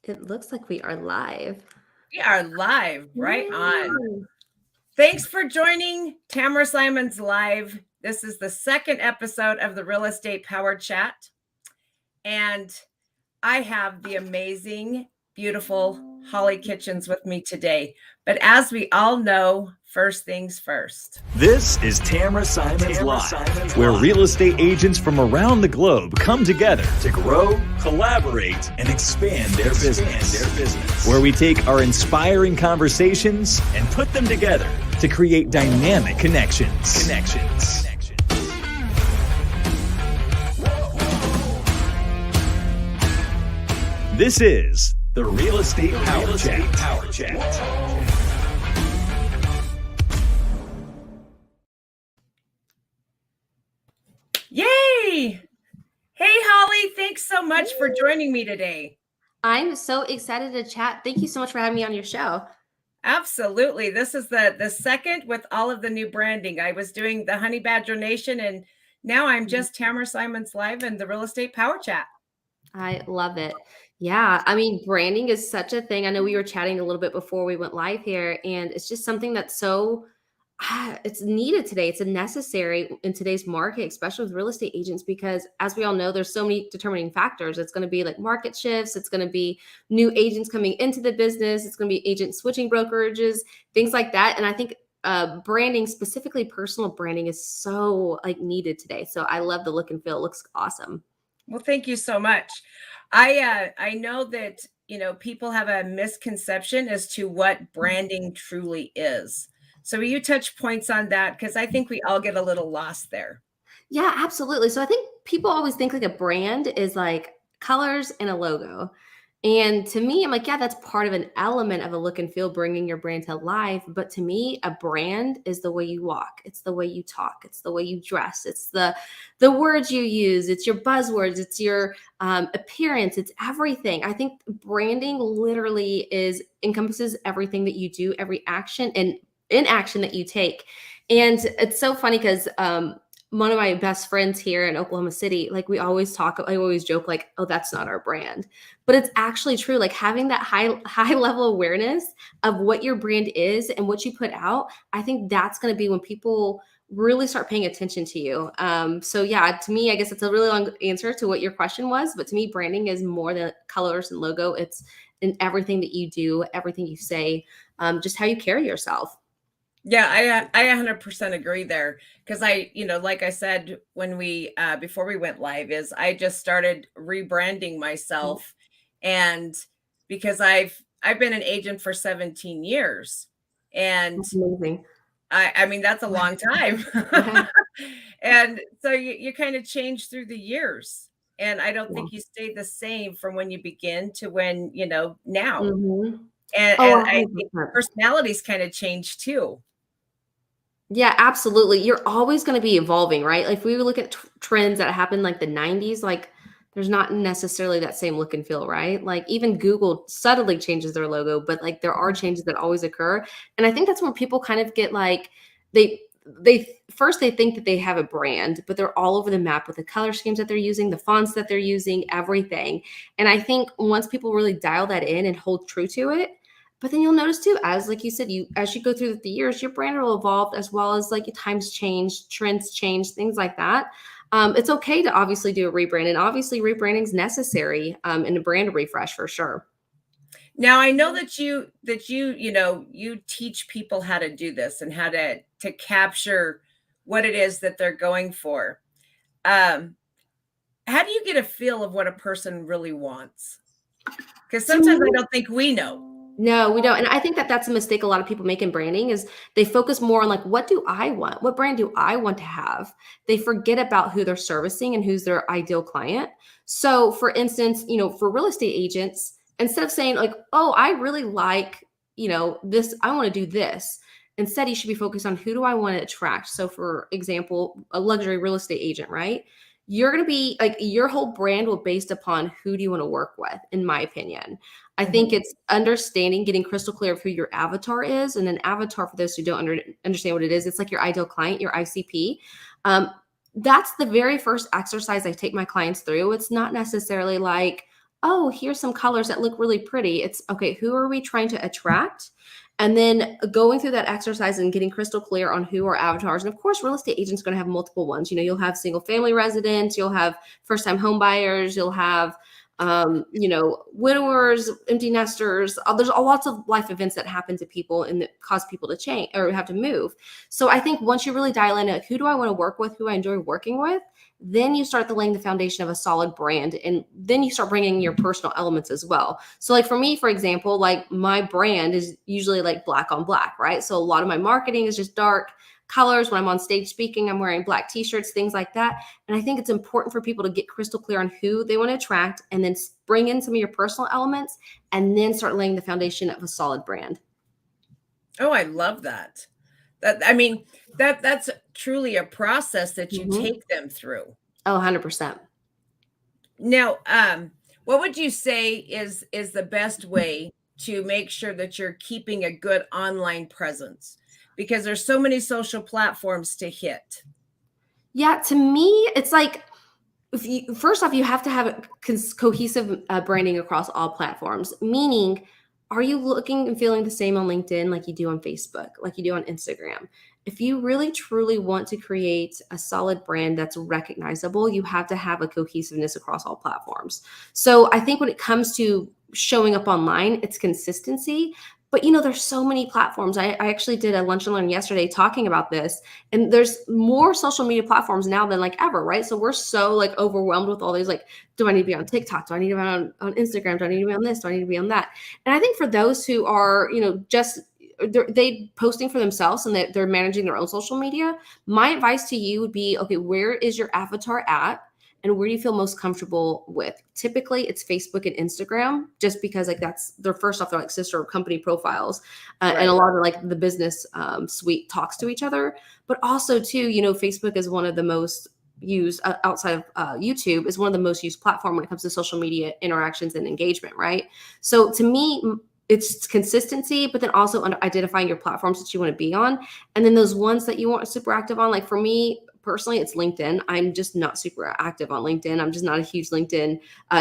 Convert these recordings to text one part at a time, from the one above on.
It looks like we are live. We are live, right on. Yay. Thanks for joining Tamra Simon's Live. This is the second episode of the Real Estate Power Chat. And I have the amazing, beautiful Hollie Kitchens with me today. But as we all know, first things first. This is Tamra Simon's Live, where real estate agents from around the globe come together to grow, collaborate, and expand their business. Where we take our inspiring conversations and put them together to create dynamic connections. This is the Real Estate Power Chat. Yay! Hey, Hollie, thanks so much for joining me today. I'm so excited to chat. Thank you so much for having me on your show. Absolutely. This is the second with all of the new branding. I was doing the Honey Badger Nation, and now I'm just Tamra Simon's Live and the Real Estate Power Chat. I love it. Yeah, I mean, branding is such a thing. I know we were chatting a little bit before we went live here, and it's just something that's so it's needed today. It's a necessary in today's market, especially with real estate agents, because as we all know, there's so many determining factors. It's going to be like market shifts. It's going to be new agents coming into the business. It's going to be agents switching brokerages, things like that. And I think branding, specifically personal branding, is so like needed today. So I love the look and feel. It looks awesome. Well, thank you so much. I know that, people have a misconception as to what branding truly is. So will you touch points on that? Because I think we all get a little lost there. Yeah, absolutely. So I think people always think like a brand is like colors and a logo. And to me, I'm like, yeah, that's part of an element of a look and feel, bringing your brand to life. But to me, a brand is the way you walk. It's the way you talk. It's the way you dress. It's the words you use. It's your buzzwords. It's your appearance. It's everything. I think branding literally encompasses everything that you do, every action and inaction that you take. And it's so funny because one of my best friends here in Oklahoma City, like I always joke like, oh, that's not our brand, but it's actually true. Like having that high level awareness of what your brand is and what you put out, I think that's going to be when people really start paying attention to you. So yeah, to me, I guess it's a really long answer to what your question was, but to me, branding is more than colors and logo. It's in everything that you do, everything you say, just how you carry yourself. Yeah, I 100% agree there, because like I said, when we before we went live, is I just started rebranding myself, and because I've been an agent for 17 years, and That's amazing. I mean that's a long time. Yeah. And so you kind of change through the years, and I don't Yeah. think you stay the same from when you begin to when now. Mhm. And Oh, I think 100%. personalities kind of change too. Yeah, absolutely. You're always going to be evolving, right? Like if we look at trends that happened like the 90s, like there's not necessarily that same look and feel, right? Like even Google subtly changes their logo, but like there are changes that always occur. And I think that's where people kind of get like they first they think that they have a brand, but they're all over the map with the color schemes that they're using, the fonts that they're using, everything. And I think once people really dial that in and hold true to it, but then you'll notice too, as like you said, as you go through the years, your brand will evolve as well as like times change, trends change, things like that. It's okay to obviously do a rebrand, and obviously rebranding is necessary in a brand refresh for sure. Now I know that you teach people how to do this and how to capture what it is that they're going for. Um, how do you get a feel of what a person really wants? Because To sometimes I me, don't think we know. no, we don't. And I think that that's a mistake a lot of people make in branding is they focus more on like, what do I want? What brand do I want to have? They forget about who they're servicing and who's their ideal client. So for instance, for real estate agents, instead of saying like, oh, I really like, this, I want to do this. Instead, you should be focused on who do I want to attract. So for example, a luxury real estate agent, right? You're going to be like, your whole brand will based upon who do you want to work with, in my opinion. I think it's understanding, getting crystal clear of who your avatar is. And an avatar, for those who don't understand what it is, it's like your ideal client, your ICP. That's the very first exercise I take my clients through. It's not necessarily like, oh, here's some colors that look really pretty. It's okay, who are we trying to attract? And then going through that exercise and getting crystal clear on who our avatars. And of course, real estate agents going to have multiple ones. You'll have single family residents, you'll have first time home buyers, you'll have widowers, empty nesters. There's lots of life events that happen to people and that cause people to change or have to move. So I think once you really dial in, like, who do I want to work with, who I enjoy working with, then you start laying the foundation of a solid brand. And then you start bringing your personal elements as well. So like for me, for example, like my brand is usually like black on black, right? So a lot of my marketing is just dark colors. When I'm on stage speaking, I'm wearing black t-shirts, things like that. And I think it's important for people to get crystal clear on who they want to attract and then bring in some of your personal elements and then start laying the foundation of a solid brand. Oh, I love that. That's truly a process that you take them through. Oh, 100%. Now, what would you say is the best way to make sure that you're keeping a good online presence? Because there's so many social platforms to hit. Yeah, to me, it's like, first off, you have to have cohesive branding across all platforms, meaning, are you looking and feeling the same on LinkedIn like you do on Facebook, like you do on Instagram? If you really truly want to create a solid brand that's recognizable, you have to have a cohesiveness across all platforms. So I think when it comes to showing up online, it's consistency. But there's so many platforms. I actually did a lunch and learn yesterday talking about this, and there's more social media platforms now than like ever, right? So we're so like overwhelmed with all these, like, do I need to be on TikTok? Do I need to be on Instagram? Do I need to be on this? Do I need to be on that? And I think for those who are, just they posting for themselves and they're managing their own social media, my advice to you would be, okay, where is your avatar at? And where do you feel most comfortable with? Typically, it's Facebook and Instagram, just because like that's their first off, they're like sister company profiles, Right. and a lot of like the business suite talks to each other. But also too, Facebook is one of the most used outside of YouTube, is one of the most used platform when it comes to social media interactions and engagement, right? So to me, it's consistency, but then also identifying your platforms that you want to be on, and then those ones that you aren't super active on. Like for me personally, it's LinkedIn. I'm just not super active on LinkedIn. I'm just not a huge LinkedIn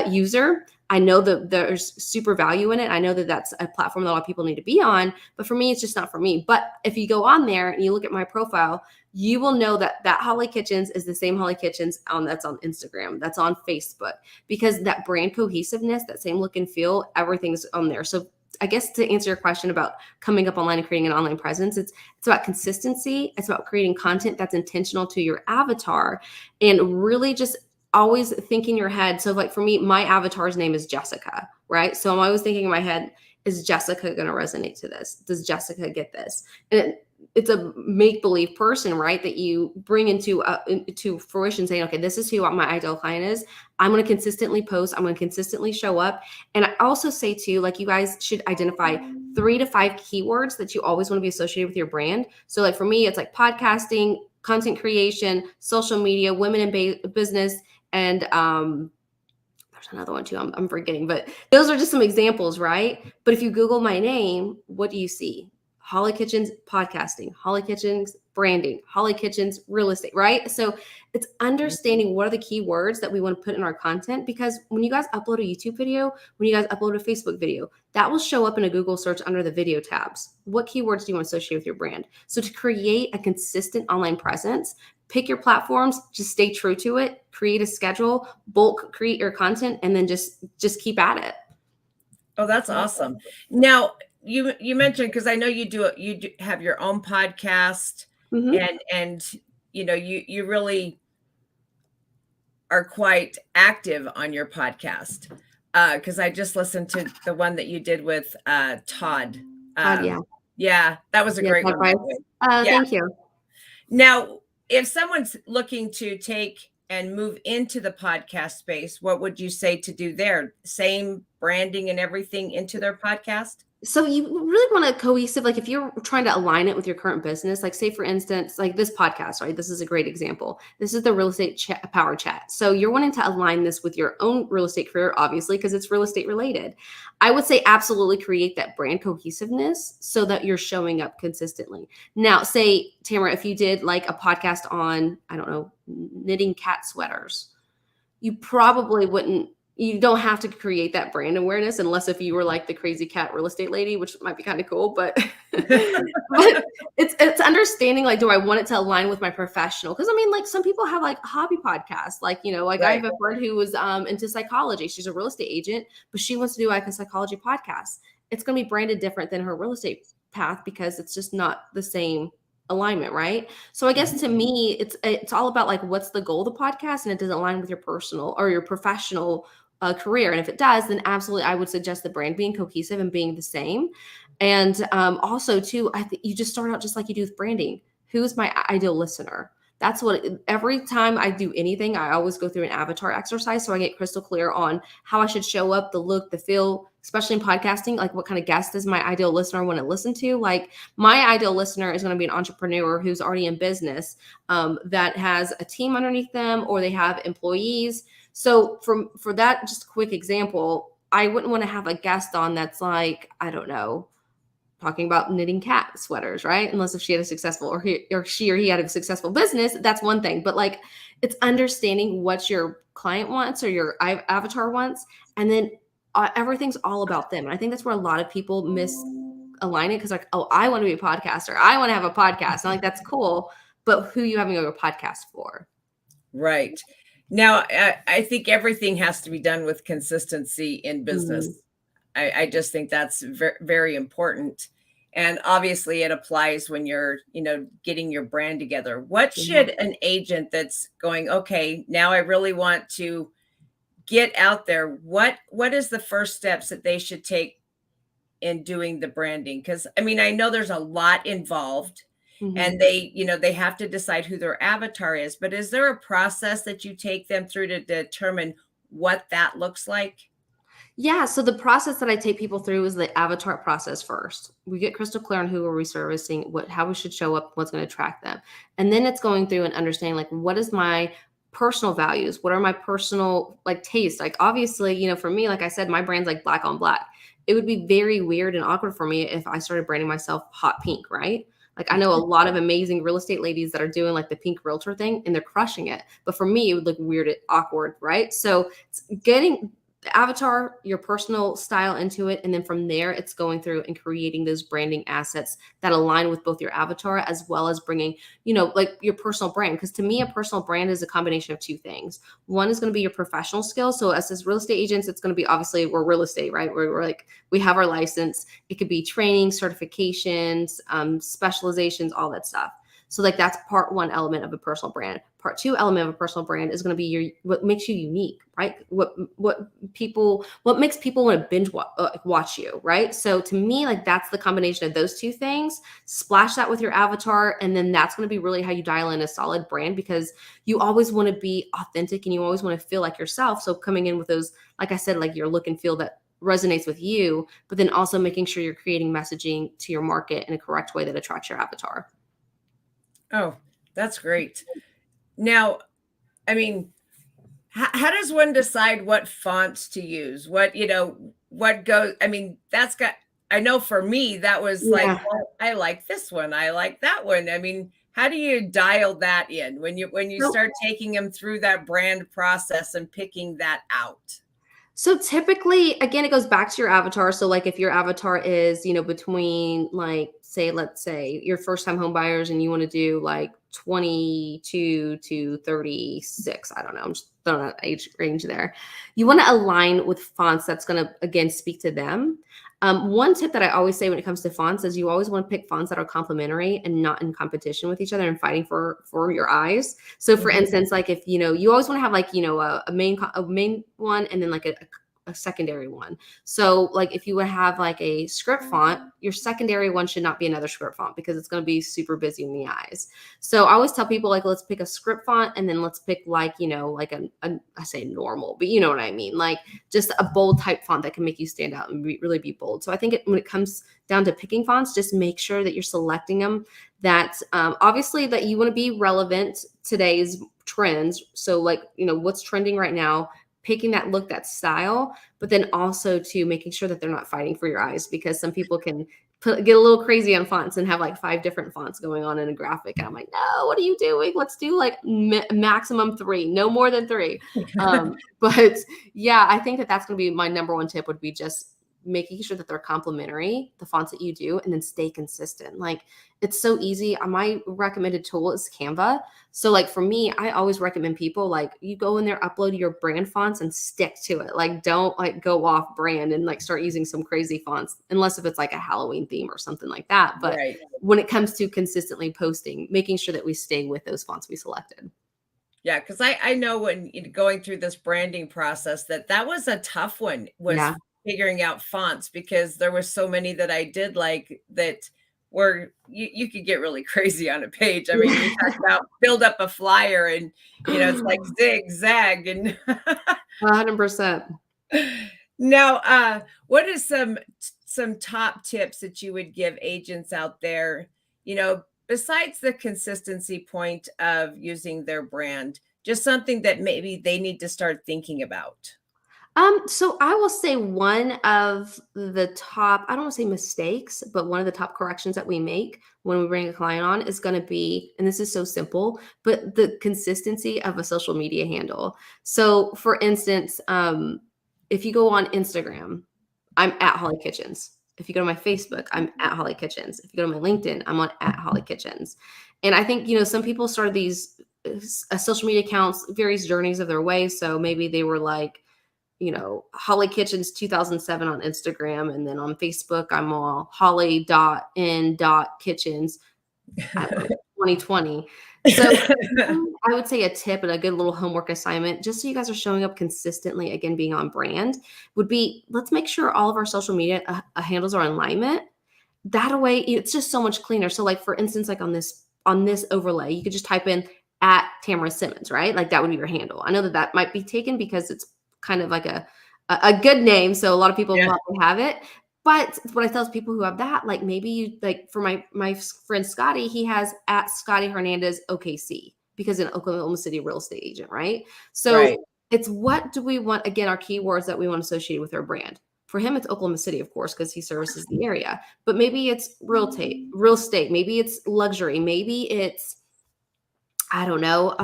user. I know that there's super value in it. I know that that's a platform that a lot of people need to be on, but for me, it's just not for me. But if you go on there and you look at my profile, you will know that Hollie Kitchens is the same Hollie Kitchens that's on Instagram, that's on Facebook, because that brand cohesiveness, that same look and feel, everything's on there. So I guess to answer your question about coming up online and creating an online presence, it's about consistency. It's about creating content that's intentional to your avatar, and really just always think in your head. So like for me, my avatar's name is Jessica, right? So I'm always thinking in my head, is Jessica going to resonate to this? Does Jessica get this? And it's a make-believe person, right? That you bring into fruition, saying, okay, this is who my ideal client is. I'm going to consistently post. I'm going to consistently show up. And I also say too, like, you guys should identify 3 to 5 keywords that you always want to be associated with your brand. So like for me, it's like podcasting, content creation, social media, women in business, and there's another one too, I'm forgetting, but those are just some examples, right? But if you Google my name, what do you see? Hollie Kitchens podcasting, Hollie Kitchens branding, Hollie Kitchens real estate, right? So it's understanding what are the keywords that we want to put in our content, because when you guys upload a YouTube video, when you guys upload a Facebook video, that will show up in a Google search under the video tabs. What keywords do you want to associate with your brand? So to create a consistent online presence, pick your platforms, just stay true to it, create a schedule, bulk create your content, and then just keep at it. Oh, that's awesome. Now, you mentioned, because I know you have your own podcast, and you really are quite active on your podcast, because I just listened to the one that you did with Todd. Yeah, that was a great one. Thank you. Now, if someone's looking to take and move into the podcast space, what would you say to do there? Same branding and everything into their podcast? So you really want a cohesive, like if you're trying to align it with your current business, like say for instance, like this podcast, right? This is a great example. This is the real estate power chat. So you're wanting to align this with your own real estate career, obviously, because it's real estate related. I would say absolutely create that brand cohesiveness so that you're showing up consistently. Now, say, Tamra, if you did like a podcast on, I don't know, knitting cat sweaters, you probably wouldn't you don't have to create that brand awareness unless if you were like the crazy cat real estate lady, which might be kind of cool, but but it's understanding, like, do I want it to align with my professional? Because I mean, like, some people have like hobby podcasts, like, you know, like I have a friend who was into psychology. She's a real estate agent, but she wants to do like a psychology podcast. It's going to be branded different than her real estate path because it's just not the same alignment, right? So I guess to me, it's all about like, what's the goal of the podcast, and it doesn't align with your personal or your professional career. And if it does, then absolutely, I would suggest the brand being cohesive and being the same. And also, too, I think you just start out just like you do with branding. Who's my ideal listener? That's what every time I do anything, I always go through an avatar exercise so I get crystal clear on how I should show up, the look, the feel, especially in podcasting. Like, what kind of guest is my ideal listener want to listen to? Like, my ideal listener is going to be an entrepreneur who's already in business, that has a team underneath them, or they have employees. So for that, just a quick example, I wouldn't want to have a guest on that's like, I don't know, talking about knitting cat sweaters, right? Unless if she had a successful, or she or he had a successful business, that's one thing. But like, it's understanding what your client wants or your avatar wants, and then everything's all about them. And I think that's where a lot of people misalign it, because like, oh, I want to be a podcaster, I want to have a podcast. And like, that's cool, but who are you having a podcast for? Right. Now, I think everything has to be done with consistency in business. I just think that's very, very important. And obviously it applies when you're, you know, getting your brand together. What should an agent that's going, okay, now I really want to get out there, what is the first steps that they should take in doing the branding? Because I mean, I know there's a lot involved. And they, you know, they have to decide who their avatar is, but is there a process that you take them through to determine what that looks like? Yeah. So the process that I take people through is the avatar process first. We get crystal clear on who are we servicing, how we should show up, what's going to attract them. And then it's going through and understanding, like, what is my personal values? What are my personal like tastes? Like, obviously, you know, for me, like I said, my brand's like black on black. It would be very weird and awkward for me if I started branding myself hot pink, right? Like, I know a lot of amazing real estate ladies that are doing like the pink realtor thing and they're crushing it. But for me, it would look weird and awkward, right? So it's getting the avatar, your personal style into it. And then from there, it's going through and creating those branding assets that align with both your avatar as well as bringing, you know, like your personal brand. Because to me, a personal brand is a combination of two things. One is going to be your professional skills. So as real estate agents, it's going to be, obviously, we're real estate, right? We're like, we have our license. It could be training, certifications, specializations, all that stuff. So like, that's part one element of a personal brand. Part two element of a personal brand is going to be what makes you unique, right? What makes people want to binge watch you, right? So to me, like, that's the combination of those two things. Splash that with your avatar, and then that's going to be really how you dial in a solid brand, because you always want to be authentic and you always want to feel like yourself. So coming in with those, like I said, like your look and feel that resonates with you, but then also making sure you're creating messaging to your market in a correct way that attracts your avatar. Oh, that's great. Now, I mean, how does one decide what fonts to use? What, you know, what goes, I mean, I know for me, that was like, well, I like this one, I like that one. I mean, how do you dial that in when you start taking them through that brand process and picking that out? So typically, again, it goes back to your avatar. So like, if your avatar is, you know, between like, let's say you're first time home buyers and you want to do like 22 to 36, I don't know, I'm just throwing out age range there. You want to align with fonts that's going to, again, speak to them. One tip that I always say when it comes to fonts is you always want to pick fonts that are complementary and not in competition with each other and fighting for your eyes. So for instance, like, if, you know, you always want to have like, you know, a main one and then like a secondary one. So like, if you would have like a script font, your secondary one should not be another script font, because it's going to be super busy in the eyes. So I always tell people, like, let's pick a script font, and then let's pick like, you know, like I say normal, but you know what I mean? Like just a bold type font that can make you stand out and really be bold. So I think when it comes down to picking fonts, just make sure that you're selecting them that obviously that you want to be relevant today's trends. So like, you know, what's trending right now, picking that look, that style, but then also to making sure that they're not fighting for your eyes, because some people can get a little crazy on fonts and have like 5 different fonts going on in a graphic. And I'm like, no, what are you doing? Let's do like maximum 3, no more than 3. But yeah, I think that that's going to be my number one tip, would be just making sure that they're complementary, the fonts that you do, and then stay consistent. Like, it's so easy. My recommended tool is Canva. So like for me, I always recommend people, like, you go in there, upload your brand fonts and stick to it. Like, don't like go off brand and like start using some crazy fonts, unless if it's like a Halloween theme or something like that. But when it comes to consistently posting, making sure that we stay with those fonts we selected. Yeah, because I know when going through this branding process that was a tough one, was figuring out fonts, because there were so many that I did like that where you could get really crazy on a page. I mean, you talk about build up a flyer and, it's like zigzag and 100%. Now, what is some top tips that you would give agents out there, besides the consistency point of using their brand, just something that maybe they need to start thinking about? So I will say one of the top, I don't want to say mistakes, but one of the top corrections that we make when we bring a client on is going to be, and this is so simple, but the consistency of a social media handle. So for instance, if you go on Instagram, I'm at Hollie Kitchens. If you go to my Facebook, I'm at Hollie Kitchens. If you go to my LinkedIn, I'm on at Hollie Kitchens. And I think, some people started these social media accounts, various journeys of their way. So maybe they were like, Hollie Kitchens 2007 on Instagram. And then on Facebook, I'm all holly.in.kitchens 2020. So I would say a tip and a good little homework assignment, just so you guys are showing up consistently, again, being on brand, would be, let's make sure all of our social media handles are in alignment. That way, it's just so much cleaner. So like, for instance, like on this overlay, you could just type in at Tamra Simmons, right? Like that would be your handle. I know that might be taken because it's kind of like a good name. So a lot of people probably have it. But what I tell people who have that, like maybe you, like for my friend Scotty, he has at Scotty Hernandez OKC, because an Oklahoma City real estate agent, right? So it's, what do we want? Again, our keywords that we want associated with our brand. For him, it's Oklahoma City, of course, because he services the area. But maybe it's real estate. Maybe it's luxury. Maybe it's, I don't know,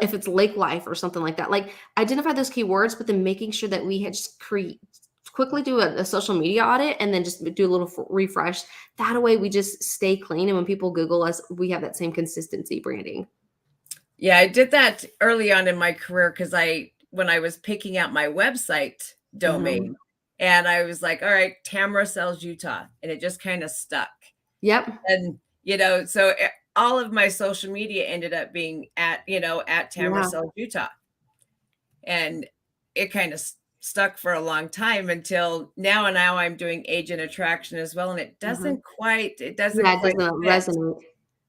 if it's lake life or something like that. Like, identify those keywords, but then making sure that we had just quickly do a social media audit and then just do a little refresh. That way we just stay clean. And when people Google us, we have that same consistency branding. Yeah, I did that early on in my career, because when I was picking out my website domain, and I was like, all right, Tamra sells Utah. And it just kind of stuck. Yep. And, so all of my social media ended up being at Tamra sells Utah. And it kind of stuck for a long time until now. And now I'm doing agent attraction as well. And it doesn't quite resonate.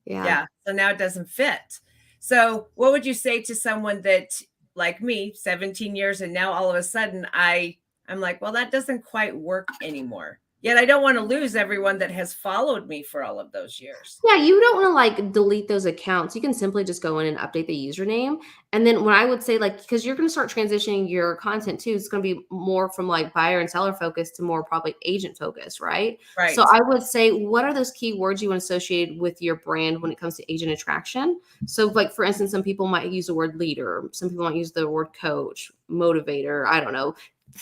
Yeah. So now it doesn't fit. So what would you say to someone that, like me, 17 years, and now all of a sudden I'm like, well, that doesn't quite work anymore. Yet I don't want to lose everyone that has followed me for all of those years. Yeah, you don't want to like delete those accounts. You can simply just go in and update the username. And then what I would say, like, because you're going to start transitioning your content too, it's going to be more from like buyer and seller focus to more probably agent focus, right? Right. So I would say, what are those keywords you want associated with your brand when it comes to agent attraction? So like, for instance, some people might use the word leader. Some people might use the word coach, motivator. I don't know.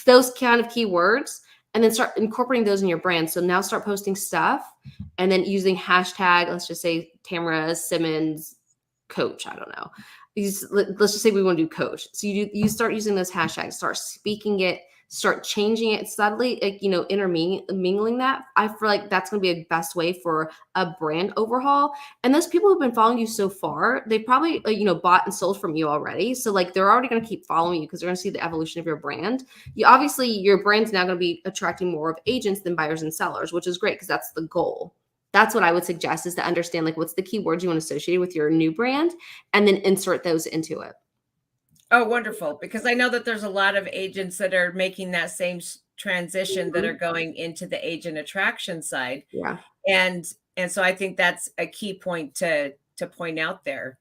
Those kind of keywords. And then start incorporating those in your brand. So now start posting stuff and then using hashtag, let's just say Tamra Simmons coach. I don't know. Let's just say we want to do coach. So you start using those hashtags, start speaking it, start changing it subtly, like, intermingling that. I feel like that's going to be a best way for a brand overhaul. And those people who've been following you so far, they probably, bought and sold from you already. So like, they're already going to keep following you because they're going to see the evolution of your brand. Obviously your brand's now going to be attracting more of agents than buyers and sellers, which is great because that's the goal. That's what I would suggest, is to understand like what's the keywords you want associated with your new brand and then insert those into it. Oh, wonderful. Because I know that there's a lot of agents that are making that same transition that are going into the agent attraction side. Yeah. And so I think that's a key point to point out there.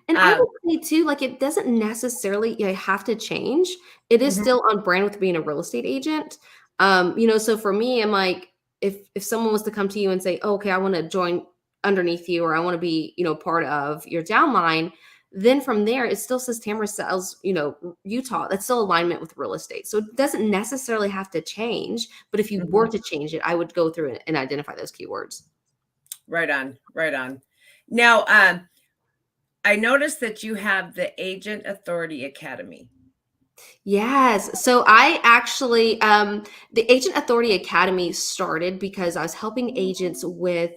And I would say too, like, it doesn't necessarily have to change. It is still on brand with being a real estate agent. So for me, I'm like, if someone was to come to you and say, oh, okay, I want to join underneath you, or I want to be, part of your downline, then from there, it still says Tamra sells, Utah. That's still alignment with real estate. So it doesn't necessarily have to change. But if you were to change it, I would go through it and identify those keywords. Right on. Right on. Now, I noticed that you have the Agent Authority Academy. Yes. So I actually, the Agent Authority Academy started because I was helping agents with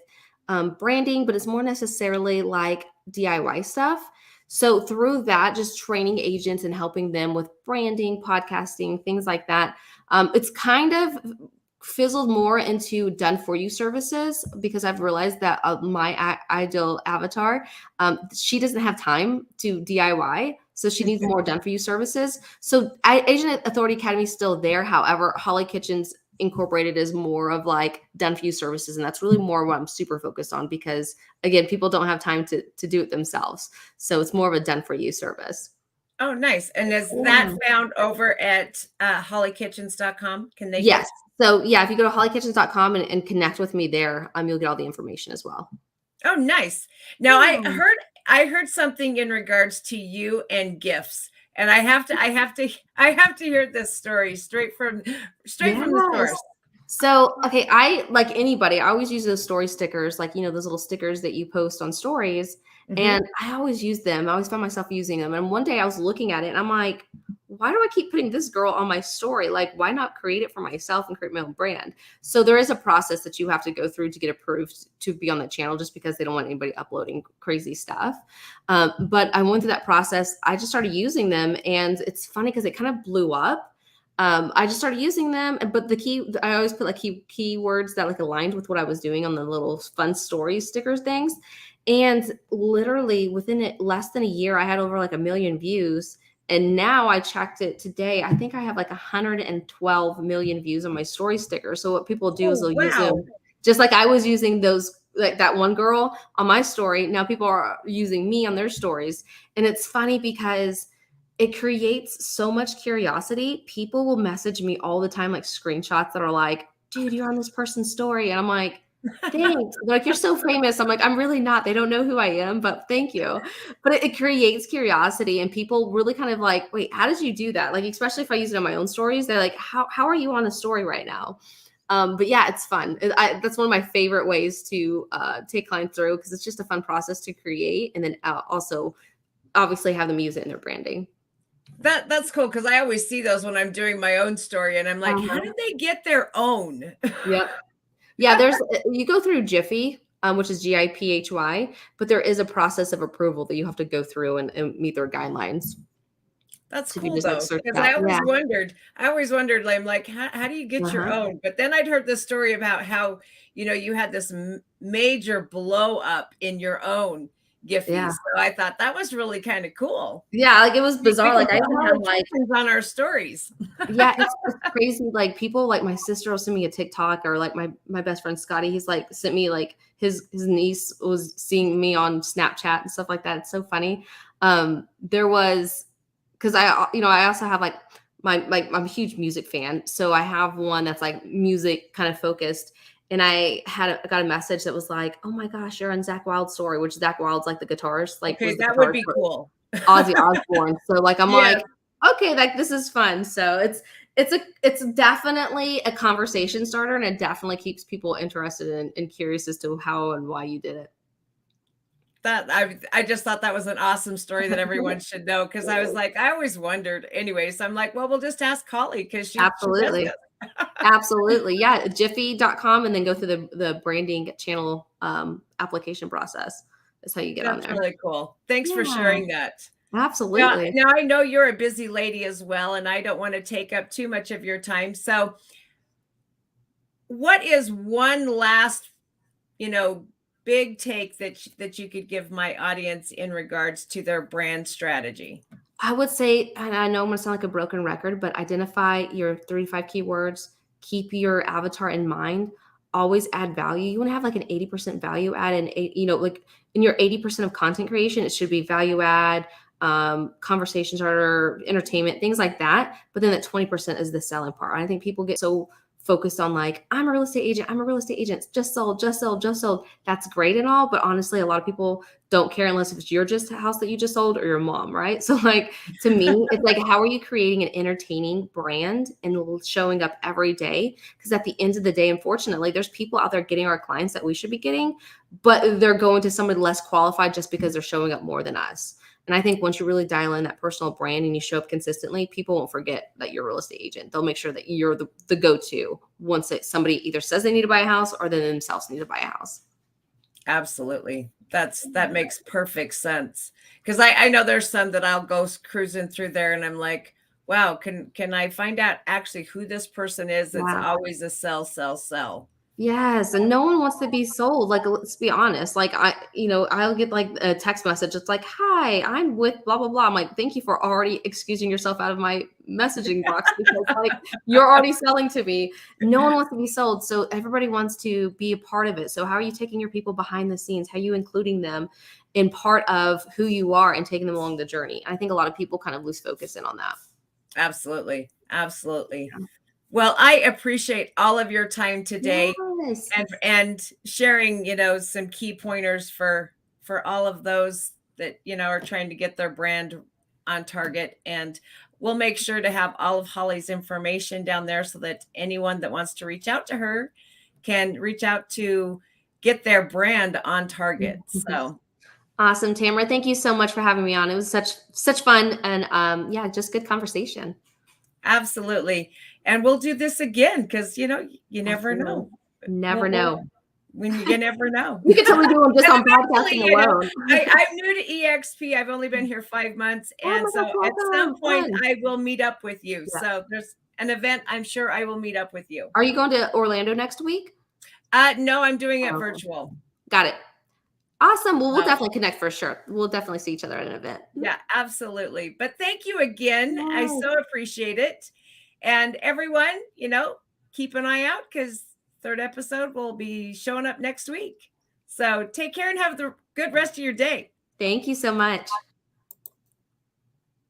branding, but it's more necessarily like DIY stuff. So through that, just training agents and helping them with branding, podcasting, things like that. It's kind of fizzled more into done for you services, because I've realized that my ideal avatar, she doesn't have time to DIY. So she needs more done for you services. So Agent Authority Academy is still there. However, Hollie Kitchens Incorporated is more of like done for you services. And that's really more what I'm super focused on, because again, people don't have time to do it themselves. So it's more of a done for you service. Oh, nice. And is that found over at holliekitchens.com? Can they? Yes. So yeah, if you go to holliekitchens.com and connect with me there, you'll get all the information as well. Oh, nice. Now I heard something in regards to you and gifts, and I have to hear this story straight from the source. So, okay, I, like anybody, I always use those story stickers, like, those little stickers that you post on stories. And I always use them. I always found myself using them. And one day I was looking at it and I'm like, why do I keep putting this girl on my story? Like, why not create it for myself and create my own brand? So there is a process that you have to go through to get approved to be on the channel, just because they don't want anybody uploading crazy stuff. But I went through that process. I just started using them, and it's funny because it kind of blew up. I just started using them, but I always put like keywords that like aligned with what I was doing on the little fun story stickers things. And literally within less than a year, I had over like 1 million views. And now I checked it today. I think I have like 112 million views on my story sticker. So what people do is they'll use them just like I was using those, like that one girl on my story. Now people are using me on their stories. And it's funny because it creates so much curiosity. People will message me all the time, like screenshots that are like, dude, you're on this person's story. And I'm like, thanks. They're like, you're so famous. I'm like, I'm really not. They don't know who I am, but thank you. But it creates curiosity, and people really kind of like, wait, how did you do that? Like, especially if I use it on my own stories, they're like, how are you on a story right now? But yeah, it's fun. That's one of my favorite ways to take clients through, because it's just a fun process to create, and then also obviously have them use it in their branding. That's cool, because I always see those when I'm doing my own story, and I'm like, how did they get their own? Yep. Yeah, you go through Jiffy, which is GIPHY, but there is a process of approval that you have to go through and meet their guidelines. That's cool though, because I always wondered, I'm like, how do you get your own? But then I'd heard this story about how, you had this major blow up in your own Giphy. Yeah. So I thought that was really kind of cool. Yeah, like it was bizarre. Like I even had like on our stories. Yeah, it's crazy. Like people, like my sister will send me a TikTok, or like my best friend Scotty, he's like sent me like his niece was seeing me on Snapchat and stuff like that. It's so funny. There was, because I also have like I'm a huge music fan, so I have one that's like music kind of focused. And I got a message that was like, "Oh my gosh, you're on Zakk Wylde's story," which Zakk Wylde's like the guitarist. Like, okay, that would be cool. Ozzy Osbourne. So like, I'm like, okay, like this is fun. So it's definitely a conversation starter, and it definitely keeps people interested and curious as to how and why you did it. That I just thought that was an awesome story that everyone should know, because I was like, I always wondered. Anyways, so I'm like, well, we'll just ask Hollie, because she absolutely. Absolutely. Yeah. Jiffy.com, and then go through the branding channel application process. That's how you get on there. That's really cool. Thanks for sharing that. Absolutely. Now I know you're a busy lady as well, and I don't want to take up too much of your time. So what is one last, big take that you could give my audience in regards to their brand strategy? I would say, and I know I'm going to sound like a broken record, but identify your 3 to 5 keywords, keep your avatar in mind, always add value. You want to have like an 80% value add, and like in your 80% of content creation, it should be value add, conversation starter, entertainment, things like that. But then that 20% is the selling part. I think people get so focused on like, I'm a real estate agent. I'm a real estate agent. Just sold, just sold, just sold. That's great and all. But honestly, a lot of people don't care unless it's your just house that you just sold or your mom, right? So like, to me, it's like, how are you creating an entertaining brand and showing up every day? Because at the end of the day, unfortunately, there's people out there getting our clients that we should be getting, but they're going to somebody less qualified just because they're showing up more than us. And I think once you really dial in that personal brand and you show up consistently, people won't forget that you're a real estate agent. They'll make sure that you're the go-to once somebody either says they need to buy a house or they themselves need to buy a house. Absolutely. That makes perfect sense. Because I know there's some that I'll go cruising through there and I'm like, wow, can I find out actually who this person is? It's always a sell, sell, sell. Yes. And no one wants to be sold. Like, let's be honest. Like I'll get like a text message. It's like, hi, I'm with blah, blah, blah. I'm like, thank you for already excusing yourself out of my messaging box because like you're already selling to me. No one wants to be sold. So everybody wants to be a part of it. So how are you taking your people behind the scenes? How are you including them in part of who you are and taking them along the journey? I think a lot of people kind of lose focus in on that. Absolutely. Absolutely. Yeah. Well, I appreciate all of your time today and sharing, some key pointers for all of those that, are trying to get their brand on target. And we'll make sure to have all of Hollie's information down there so that anyone that wants to reach out to her can reach out to get their brand on target. So awesome, Tamra. Thank you so much for having me on. It was such fun and just good conversation. Absolutely. And we'll do this again because, you never know. Never know. You never know. We could totally do them just on podcasting alone. I'm new to EXP. I've only been here 5 months. And so at some point I will meet up with you. Yeah. So there's an event. I'm sure I will meet up with you. Are you going to Orlando next week? No, I'm doing it virtual. Got it. Awesome. Well, we'll definitely connect for sure. We'll definitely see each other at an event. Yeah, absolutely. But thank you again. Yes. I so appreciate it. And everyone, keep an eye out because 3rd episode will be showing up next week. So take care and have the good rest of your day. Thank you so much.